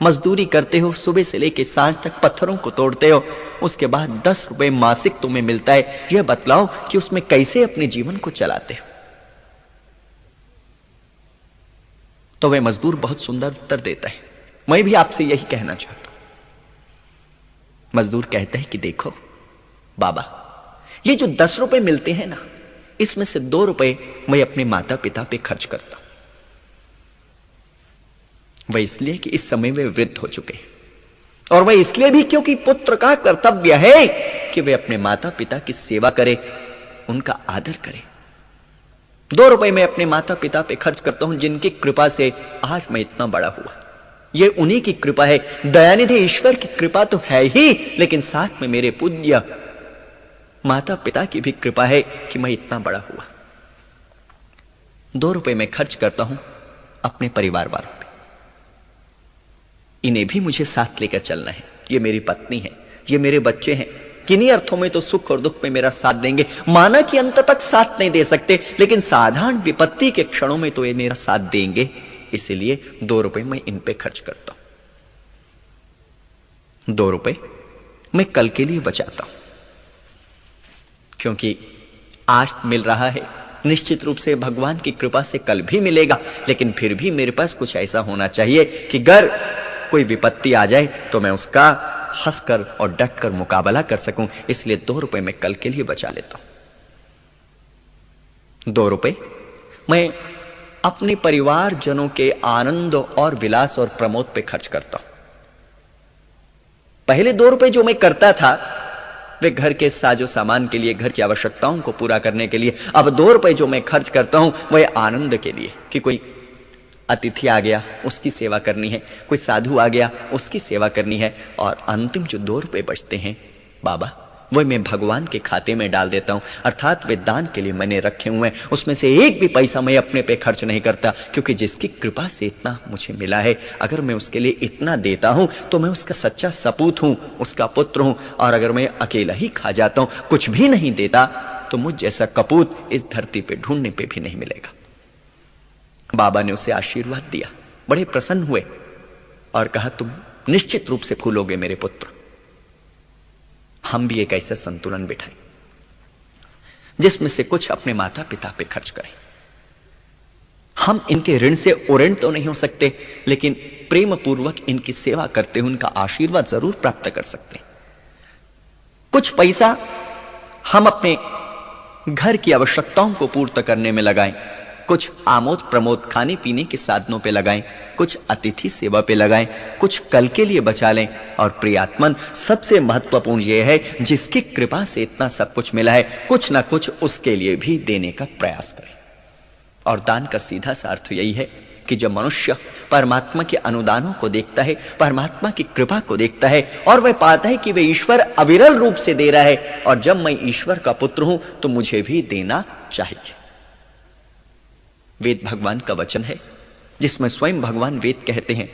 मजदूरी करते हो, सुबह से लेकर सांझ तक पत्थरों को तोड़ते हो, उसके बाद 10 रुपए मासिक तुम्हें मिलता है। यह बतलाओ कि उसमें कैसे अपने जीवन को चलाते हो। तो वह मजदूर बहुत सुंदर उत्तर देता है, मैं भी आपसे यही कहना चाहता हूं। मजदूर कहता है कि देखो बाबा, ये जो 10 रुपए मिलते हैं ना, इसमें से 2 रुपए मैं अपने माता पिता पे खर्च करता हूं। वह इसलिए कि इस समय वे वृद्ध हो चुके हैं और वह इसलिए भी क्योंकि पुत्र का कर्तव्य है कि वे अपने माता पिता की सेवा करे, उनका आदर करे। 2 रुपए मैं अपने माता पिता पे खर्च करता हूं जिनकी कृपा से आज मैं इतना बड़ा हुआ। ये उन्हीं की कृपा है, दयानिधि ईश्वर की कृपा तो है ही, लेकिन साथ में मेरे पूज्य माता पिता की भी कृपा है कि मैं इतना बड़ा हुआ। 2 रुपए मैं खर्च करता हूं अपने परिवार वालों पे, इन्हें भी मुझे साथ लेकर चलना है। ये मेरी पत्नी है, ये मेरे बच्चे हैं, किन्हीं अर्थों में तो सुख और दुख में मेरा साथ देंगे। माना कि अंत तक साथ नहीं दे सकते, लेकिन साधारण विपत्ति के क्षणों में तो ये मेरा साथ देंगे। इसलिए 2 रुपए मैं इन पे खर्च करता हूं। 2 रुपए मैं कल के लिए बचाता हूं, क्योंकि आज मिल रहा है, निश्चित रूप से भगवान की कृपा से कल भी मिलेगा, लेकिन फिर भी मेरे पास कुछ ऐसा होना चाहिए कि अगर कोई विपत्ति आ जाए तो मैं उसका हंसकर और डटकर मुकाबला कर सकूं। इसलिए 2 रुपए मैं कल के लिए बचा लेता हूं। 2 रुपए मैं अपने परिवारजनों के आनंद और विलास और प्रमोद पे खर्च करता हूं। पहले 2 रुपए जो मैं करता था वे घर के साजो सामान के लिए, घर की आवश्यकताओं को पूरा करने के लिए। अब 2 रुपए जो मैं खर्च करता हूं वह आनंद के लिए, कि कोई अतिथि आ गया उसकी सेवा करनी है, कोई साधु आ गया उसकी सेवा करनी है। और अंतिम जो 2 रुपए बचते हैं बाबा, वह मैं भगवान के खाते में डाल देता हूं। अर्थात वे दान के लिए मैंने रखे हुए हैं, उसमें से एक भी पैसा मैं अपने पे खर्च नहीं करता, क्योंकि जिसकी कृपा से इतना मुझे मिला है, अगर मैं उसके लिए इतना देता हूं तो मैं उसका सच्चा सपूत हूं, उसका पुत्र हूं। और अगर मैं अकेला ही खा जाता हूं, कुछ भी नहीं देता, तो मुझ जैसा कपूत इस धरती पे ढूंढने पे भी नहीं मिलेगा। बाबा ने उसे आशीर्वाद दिया बड़े प्रसन्न हुए और कहा, तुम निश्चित रूप से फूलोगे मेरे पुत्र। हम भी एक ऐसा संतुलन बिठाएं जिसमें से कुछ अपने माता पिता पे खर्च करें। हम इनके ऋण से उऋण तो नहीं हो सकते, लेकिन प्रेम पूर्वक इनकी सेवा करते हुए उनका आशीर्वाद जरूर प्राप्त कर सकते हैं। कुछ पैसा हम अपने घर की आवश्यकताओं को पूर्ण करने में लगाएं, कुछ आमोद प्रमोद खाने पीने के साधनों पे लगाएं, कुछ अतिथि सेवा पे लगाएं, कुछ कल के लिए बचा लें। और प्रियात्मन, सबसे महत्वपूर्ण यह है, जिसकी कृपा से इतना सब कुछ मिला है, कुछ ना कुछ उसके लिए भी देने का प्रयास करें। और दान का सीधा सा अर्थ यही है कि जब मनुष्य परमात्मा के अनुदानों को देखता है, परमात्मा की कृपा को देखता है, और वह पाता है कि वह ईश्वर अविरल रूप से दे रहा है, और जब मैं ईश्वर का पुत्र हूं तो मुझे भी देना चाहिए। वेद भगवान का वचन है, जिसमें स्वयं भगवान वेद कहते हैं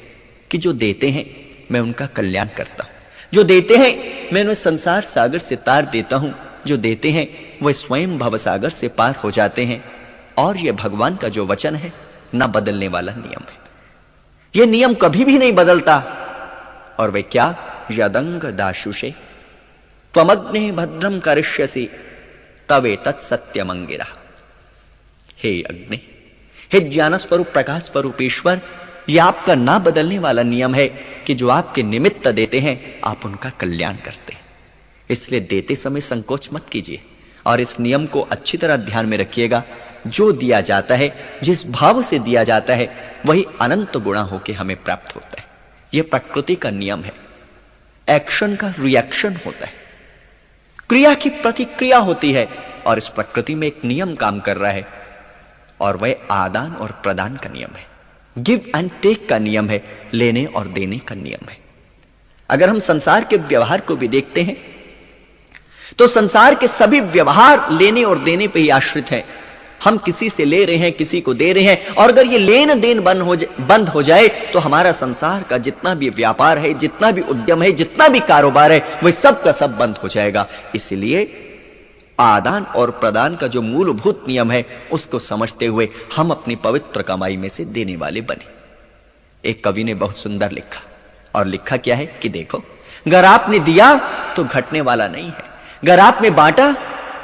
कि जो देते हैं मैं उनका कल्याण करता हूं, जो देते हैं मैं उन्हें संसार सागर से तार देता हूं, जो देते हैं वह स्वयं भवसागर से पार हो जाते हैं। और यह भगवान का जो वचन है, ना बदलने वाला नियम है। यह नियम कभी भी नहीं बदलता। और वह क्या? यदंग दाशुषे त्वमग्ने भद्रम करिष्यसि तवे तत्सत्यमंगिरा। हे अग्नि, हे ज्ञान स्वरूप प्रकाश स्वरूप ईश्वर, यह आपका ना बदलने वाला नियम है कि जो आपके निमित्त देते हैं आप उनका कल्याण करते हैं। इसलिए देते समय संकोच मत कीजिए, और इस नियम को अच्छी तरह ध्यान में रखिएगा। जो दिया जाता है, जिस भाव से दिया जाता है, वही अनंत गुणा होकर हमें प्राप्त होता है। यह प्रकृति का नियम है। एक्शन का रिएक्शन होता है, क्रिया की प्रतिक्रिया होती है, और इस प्रकृति में एक नियम काम कर रहा है, और वह आदान और प्रदान का नियम है, गिव एंड टेक का नियम है, लेने और देने का नियम है। अगर हम संसार के व्यवहार को भी देखते हैं तो संसार के सभी व्यवहार लेने और देने पर ही आश्रित है। हम किसी से ले रहे हैं, किसी को दे रहे हैं, और अगर ये लेन देन बंद हो जाए तो हमारा संसार का जितना भी व्यापार है, जितना भी उद्यम है, जितना भी कारोबार है, वह सब का सब बंद हो जाएगा। इसलिए आदान और प्रदान का जो मूलभूत नियम है, उसको समझते हुए हम अपनी पवित्र कमाई में से देने वाले बने। एक कवि ने बहुत सुंदर लिखा, और लिखा क्या है कि देखो, अगर आपने दिया तो घटने वाला नहीं है, अगर आपने बांटा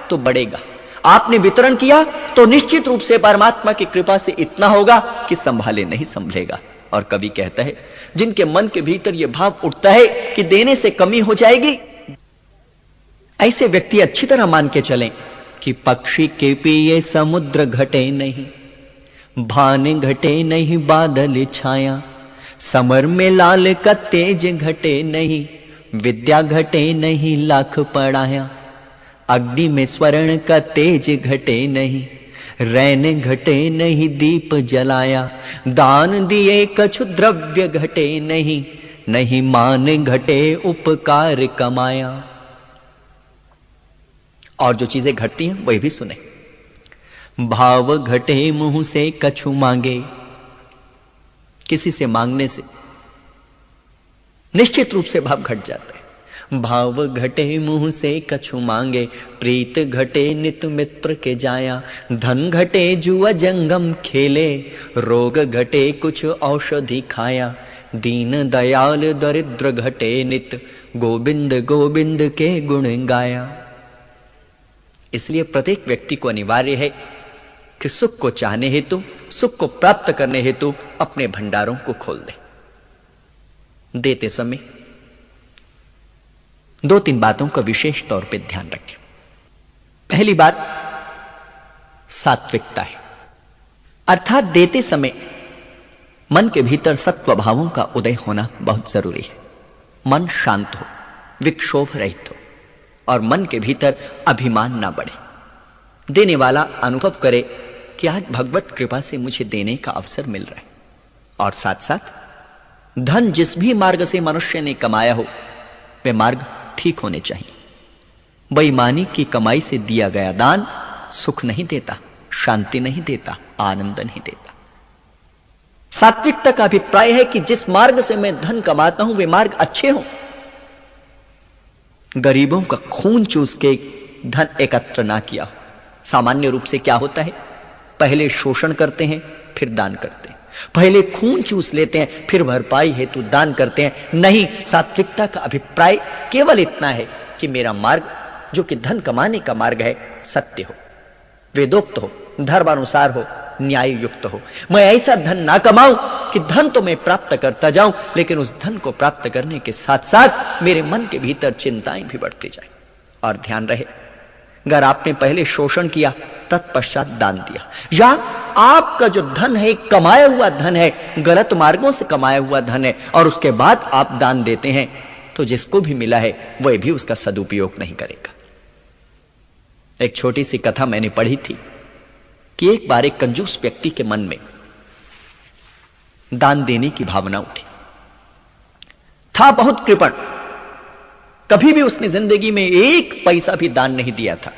तो बढ़ेगा, आपने वितरण किया तो निश्चित रूप से परमात्मा की कृपा से इतना होगा कि संभाले नहीं संभलेगा। और कवि कहता है, जिनके मन के भीतर यह भाव उठता है कि देने से कमी हो जाएगी, ऐसे व्यक्ति अच्छी तरह मान के चलें कि पक्षी के पिए समुद्र घटे नहीं, भान घटे नहीं बादल छाया, समर में लाल का तेज घटे नहीं, विद्या घटे नहीं लाख पढ़ाया, अग्नि में स्वर्ण का तेज घटे नहीं, रैन घटे नहीं दीप जलाया, दान दिए कछु द्रव्य घटे नहीं, नहीं मान घटे उपकार कमाया। और जो चीजें घटती हैं वही भी सुने। भाव घटे मुंह से कछु मांगे, किसी से मांगने से निश्चित रूप से भाव घट जाता है। भाव घटे मुंह से कछु मांगे, प्रीत घटे नित मित्र के जाया, धन घटे जुआ जंगम खेले, रोग घटे कुछ औषधि खाया, दीन दयाल दरिद्र घटे नित, गोविंद गोविंद के गुण गाया। इसलिए प्रत्येक व्यक्ति को अनिवार्य है कि सुख को चाहने हेतु, सुख को प्राप्त करने हेतु अपने भंडारों को खोल दे। देते समय दो तीन बातों का विशेष तौर पे ध्यान रखें। पहली बात सात्विकता है, अर्थात देते समय मन के भीतर सत्व भावों का उदय होना बहुत जरूरी है। मन शांत हो, विक्षोभ रहित हो, और मन के भीतर अभिमान ना बढ़े। देने वाला अनुभव करे कि आज भगवत कृपा से मुझे देने का अवसर मिल रहा है। और साथ साथ धन जिस भी मार्ग से मनुष्य ने कमाया हो, वह मार्ग ठीक होने चाहिए। बेईमानी की कमाई से दिया गया दान सुख नहीं देता, शांति नहीं देता, आनंद नहीं देता। सात्विकता का अभिप्राय है कि जिस मार्ग से मैं धन कमाता हूं वे मार्ग अच्छे हों, गरीबों का खून चूस के धन एकत्र ना किया हो। सामान्य रूप से क्या होता है, पहले शोषण करते हैं फिर दान करते हैं। पहले खून चूस लेते हैं, फिर भरपाई हेतु दान करते हैं। नहीं, सात्विकता का अभिप्राय केवल इतना है कि मेरा मार्ग जो कि धन कमाने का मार्ग है, सत्य हो, वेदोक्त हो, धर्मानुसार हो, न्याय युक्त हो। मैं ऐसा धन ना कमाऊं कि धन तो मैं प्राप्त करता जाऊं, लेकिन उस धन को प्राप्त करने के साथ साथ मेरे मन के भीतर चिंताएं भी बढ़ती जाएं। और ध्यान रहे, अगर आपने पहले शोषण किया तत्पश्चात दान दिया, या आपका जो धन है कमाया हुआ धन है, गलत मार्गों से कमाया हुआ धन है, और उसके बाद आप दान देते हैं, तो जिसको भी मिला है वह भी उसका सदुपयोग नहीं करेगा। एक छोटी सी कथा मैंने पढ़ी थी कि एक बार एक कंजूस व्यक्ति के मन में दान देने की भावना उठी। था बहुत कृपण, कभी भी उसने जिंदगी में एक पैसा भी दान नहीं दिया था,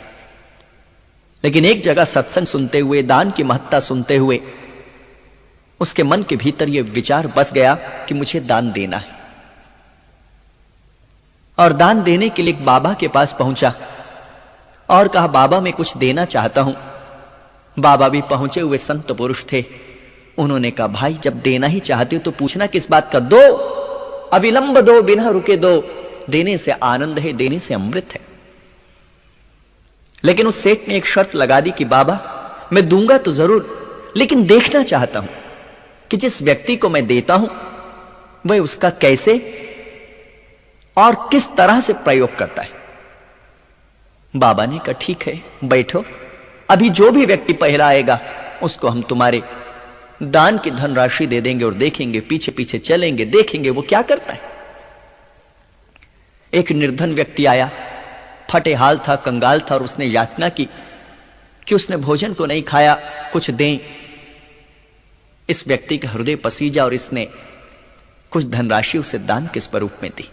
लेकिन एक जगह सत्संग सुनते हुए, दान की महत्ता सुनते हुए, उसके मन के भीतर यह विचार बस गया कि मुझे दान देना है। और दान देने के लिए बाबा के पास पहुंचा और कहा, बाबा मैं कुछ देना चाहता हूं। बाबा भी पहुंचे हुए संत पुरुष थे। उन्होंने कहा, भाई जब देना ही चाहते हो तो पूछना किस बात का, दो, अविलंब दो, बिना रुके दो, देने से आनंद है, देने से अमृत है। लेकिन उस सेठ ने एक शर्त लगा दी कि बाबा मैं दूंगा तो जरूर, लेकिन देखना चाहता हूं कि जिस व्यक्ति को मैं देता हूं वह उसका कैसे और किस तरह से प्रयोग करता है। बाबा ने कहा, ठीक है, बैठो, अभी जो भी व्यक्ति पहला आएगा उसको हम तुम्हारे दान की धनराशि दे देंगे और देखेंगे, पीछे पीछे चलेंगे, देखेंगे वो क्या करता है। एक निर्धन व्यक्ति आया, फटे हाल था, कंगाल था, और उसने याचना की कि उसने भोजन को नहीं खाया, कुछ दें। इस व्यक्ति का हृदय पसीजा और इसने कुछ धनराशि उसे दान के स्वरूप में दी।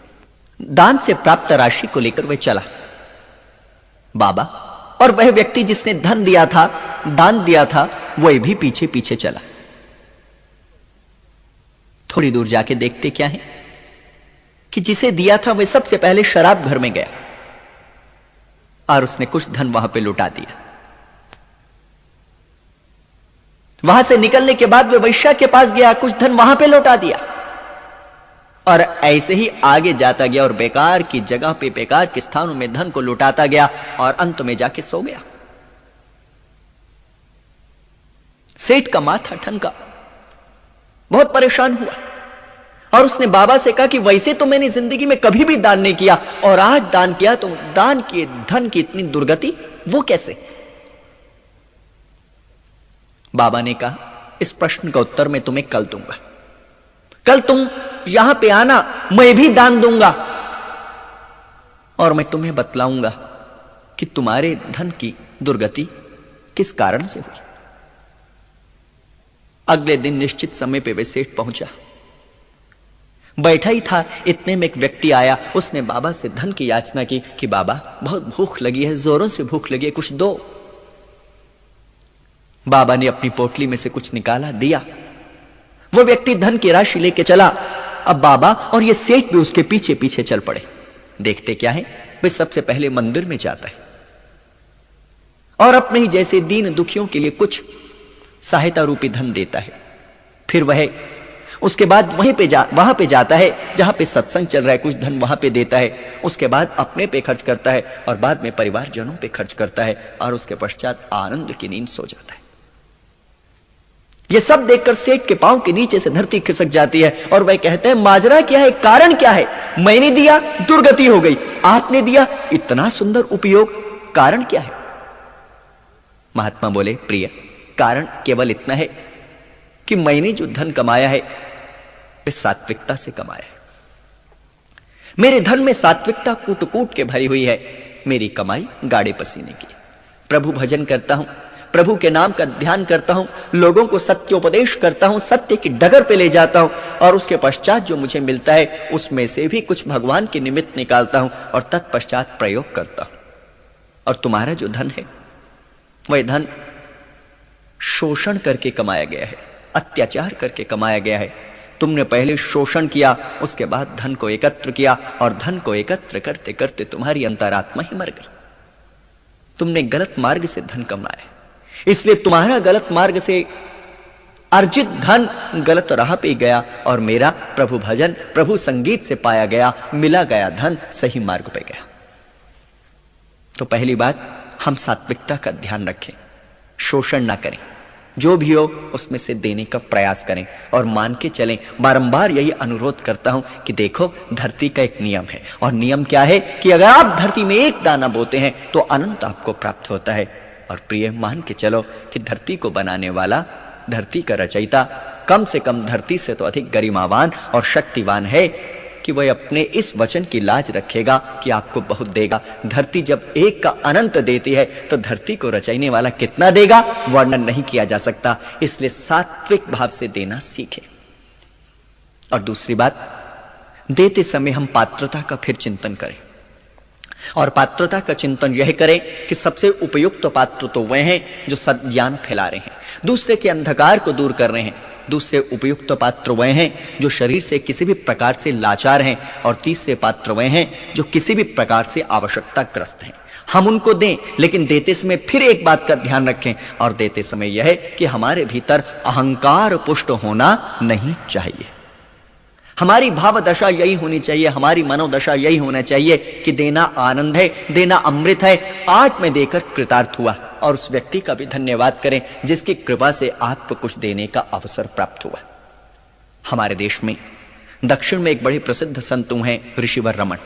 दान से प्राप्त राशि को लेकर वह चला बाबा, और वह व्यक्ति जिसने धन दिया था, दान दिया था, वह भी पीछे पीछे चला। थोड़ी दूर जाके देखते क्या है कि जिसे दिया था वह सबसे पहले शराब घर में गया और उसने कुछ धन वहां पे लुटा दिया। वहां से निकलने के बाद वह वैश्या के पास गया, कुछ धन वहां पे लौटा दिया, और ऐसे ही आगे जाता गया और बेकार की जगह पे, बेकार के स्थानों में धन को लुटाता गया और अंत में जाके सो गया। सेठ का माथा ठनका, बहुत परेशान हुआ और उसने बाबा से कहा कि वैसे तो मैंने जिंदगी में कभी भी दान नहीं किया, और आज दान किया तो दान किए धन की इतनी दुर्गति, वो कैसे? बाबा ने कहा, इस प्रश्न का उत्तर मैं तुम्हें कल दूंगा। कल तुम यहां पे आना, मैं भी दान दूंगा और मैं तुम्हें बतलाऊंगा कि तुम्हारे धन की दुर्गति किस कारण से हुई। अगले दिन निश्चित समय पे वे सेठ पहुंचा, बैठा ही था, इतने में एक व्यक्ति आया। उसने बाबा से धन की याचना की कि बाबा बहुत भूख लगी है, जोरों से भूख लगी है, कुछ दो। बाबा ने अपनी पोटली में से कुछ निकाला, दिया। वो व्यक्ति धन की राशि लेके चला। अब बाबा और ये सेठ भी उसके पीछे पीछे चल पड़े। देखते क्या है, वे सबसे पहले मंदिर में जाता है और अपने ही जैसे दीन दुखियों के लिए कुछ सहायता रूपी धन देता है। फिर वह उसके बाद वहां पे जाता है जहां पे सत्संग चल रहा है, कुछ धन वहां पे देता है। उसके बाद अपने पे खर्च करता है और बाद में परिवारजनों पे खर्च करता है और उसके पश्चात आनंद की नींद सो जाता है। यह सब देखकर सेठ के पांव के नीचे से धरती खिसक जाती है और वह कहता है, माजरा क्या है, कारण क्या है? मैंने दिया, दुर्गति हो गई। आपने दिया, इतना सुंदर उपयोग, कारण क्या है? महात्मा बोले, प्रिय, कारण केवल इतना है कि मैंने जो धन कमाया है वह सात्विकता से कमाया है। मेरे धन में सात्विकता कूट कूट के भरी हुई है। मेरी कमाई गाड़े पसीने की। प्रभु भजन करता हूं, प्रभु के नाम का ध्यान करता हूं, लोगों को सत्योपदेश करता हूं, सत्य की डगर पे ले जाता हूं और उसके पश्चात जो मुझे मिलता है उसमें से भी कुछ भगवान के निमित्त निकालता हूं और तत्पश्चात प्रयोग करता हूं। और तुम्हारा जो धन है वह धन शोषण करके कमाया गया है, अत्याचार करके कमाया गया है। तुमने पहले शोषण किया, उसके बाद धन को एकत्र किया और धन को एकत्र करते करते तुम्हारी अंतरात्मा ही मर गई। तुमने गलत मार्ग से धन कमाया, इसलिए तुम्हारा गलत मार्ग से अर्जित धन गलत राह पे गया और मेरा प्रभु भजन प्रभु संगीत से पाया गया मिला गया धन सही मार्ग पे गया। तो पहली बात, हम सात्विकता का ध्यान रखें, शोषण ना करें, जो भी हो उसमें से देने का प्रयास करें और मान के चलें। बारंबार यही अनुरोध करता हूं कि देखो, धरती का एक नियम है और नियम क्या है कि अगर आप धरती में एक दाना बोते हैं तो अनंत आपको प्राप्त होता है। और प्रिय, मान के चलो कि धरती को बनाने वाला, धरती का रचयिता कम से कम धरती से तो अधिक गरिमावान और शक्तिवान है कि वह अपने इस वचन की लाज रखेगा कि आपको बहुत देगा। धरती जब एक का अनंत देती है तो धरती को रचने वाला कितना देगा वर्णन नहीं किया जा सकता। इसलिए सात्विक भाव से देना सीखें। और दूसरी बात, देते समय हम पात्रता का फिर चिंतन करें और पात्रता का चिंतन यह करें कि सबसे उपयुक्त पात्र तो वह हैं जो सज्ञान फैला रहे हैं, दूसरे के अंधकार को दूर कर रहे हैं। दूसरे उपयुक्त पात्र वह हैं जो शरीर से किसी भी प्रकार से लाचार हैं और तीसरे पात्र वह हैं जो किसी भी प्रकार से आवश्यकताग्रस्त हैं। हम उनको दें, लेकिन देते समय फिर एक बात का ध्यान रखें और देते समय यह है कि हमारे भीतर अहंकार पुष्ट होना नहीं चाहिए। हमारी भाव दशा यही होनी चाहिए, हमारी मनोदशा यही होना चाहिए कि देना आनंद है, देना अमृत है। आज मैं देकर कृतार्थ हुआ और उस व्यक्ति का भी धन्यवाद करें जिसकी कृपा से आपको कुछ देने का अवसर प्राप्त हुआ। हमारे देश में दक्षिण में एक बड़े प्रसिद्ध संत हैं ऋषिवर रमन।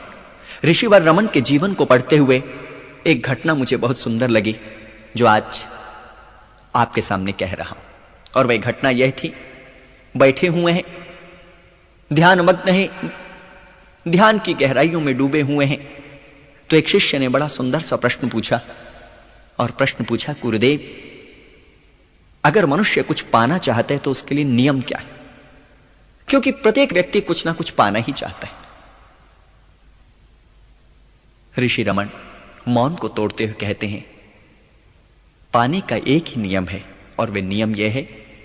ऋषिवर रमन के जीवन को पढ़ते हुए एक घटना मुझे बहुत सुंदर लगी जो आज आपके सामने कह रहा हूं। और वह घटना यह थी, बैठे हुए हैं, ध्यानमग्न हैं, ध्यान की गहराइयों में डूबे हुए हैं, तो एक शिष्य ने बड़ा सुंदर सा प्रश्न पूछा। और प्रश्न पूछा, गुरुदेव, अगर मनुष्य कुछ पाना चाहता है तो उसके लिए नियम क्या है? क्योंकि प्रत्येक व्यक्ति कुछ ना कुछ पाना ही चाहता है। ऋषि रमन मौन को तोड़ते हुए कहते हैं, पाने का एक ही नियम है और वह नियम यह है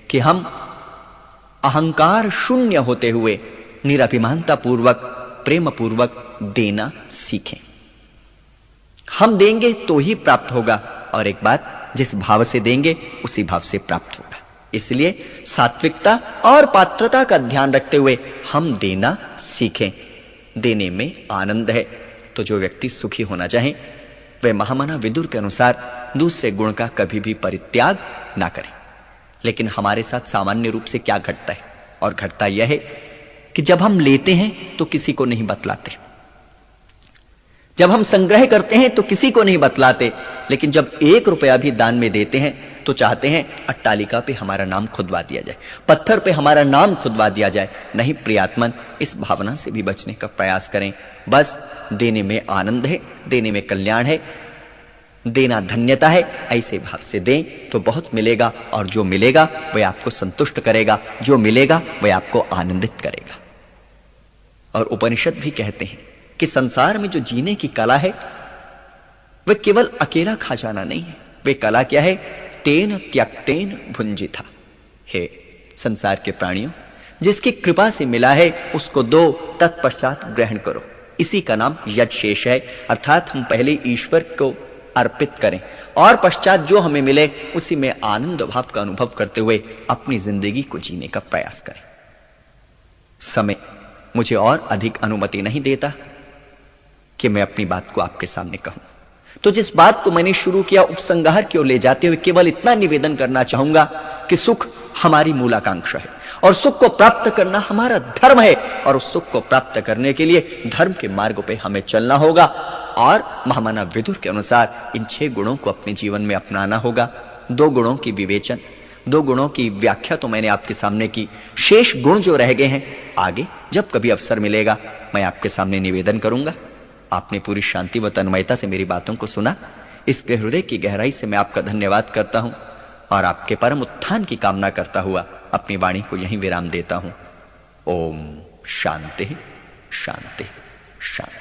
कि हम अहंकार शून्य होते हुए निरभिमानता पूर्वक, प्रेम पूर्वक देना सीखें। हम देंगे तो ही प्राप्त होगा, और एक बात, जिस भाव से देंगे उसी भाव से प्राप्त होगा। इसलिए सात्विकता और पात्रता का ध्यान रखते हुए हम देना सीखें। देने में आनंद है। तो जो व्यक्ति सुखी होना चाहे वह महामना विदुर के अनुसार दूसरे गुण का कभी भी परित्याग ना करें। लेकिन हमारे साथ सामान्य रूप से क्या घटता है? और घटता यह है कि जब हम लेते हैं तो किसी को नहीं बतलाते, जब हम संग्रह करते हैं तो किसी को नहीं बतलाते, लेकिन जब 1 रुपया भी दान में देते हैं तो चाहते हैं अट्टालिका पे हमारा नाम खुदवा दिया जाए, पत्थर पे हमारा नाम खुदवा दिया जाए। नहीं प्रियात्मन, इस भावना से भी बचने का प्रयास करें। बस देने में आनंद है, देने में कल्याण है, देना धन्यता है। ऐसे भाव से दें तो बहुत मिलेगा, और जो मिलेगा वह आपको संतुष्ट करेगा, जो मिलेगा वह आपको आनंदित करेगा। और उपनिषद भी कहते हैं कि संसार में जो जीने की कला है वह केवल अकेला खा जाना नहीं है। वह कला क्या है? तेन त्यक्तेन भुंजिता। हे संसार के प्राणियों, जिसकी कृपा से मिला है उसको दो, तत्पश्चात ग्रहण करो। इसी का नाम यज्ञ शेष है। अर्थात हम पहले ईश्वर को अर्पित करें और पश्चात जो हमें मिले उसी में आनंद भाव का अनुभव करते हुए अपनी जिंदगी को जीने का प्रयास करें। समय मुझे और अधिक अनुमति नहीं देता कि मैं अपनी बात को आपके सामने कहूं। तो जिस बात को मैंने शुरू किया उपसंहार की ओर ले जाते हुए केवल इतना निवेदन करना चाहूंगा कि सुख हमारी मूलाकांक्षा है और सुख को प्राप्त करना हमारा धर्म है, और उस सुख को प्राप्त करने के लिए धर्म के मार्ग पे हमें चलना होगा और महामना विदुर के अनुसार इन 6 गुणों को अपने जीवन में अपनाना होगा। 2 गुणों की विवेचन, 2 गुणों की व्याख्या तो मैंने आपके सामने की। शेष गुण जो रह गए हैं आगे जब कभी अवसर मिलेगा मैं आपके सामने निवेदन करूंगा। आपने पूरी शांति व तन्मयता से मेरी बातों को सुना, इसके हृदय की गहराई से मैं आपका धन्यवाद करता हूं और आपके परम उत्थान की कामना करता हुआ अपनी वाणी को यहीं विराम देता हूं। ओम शांति शांति शांति।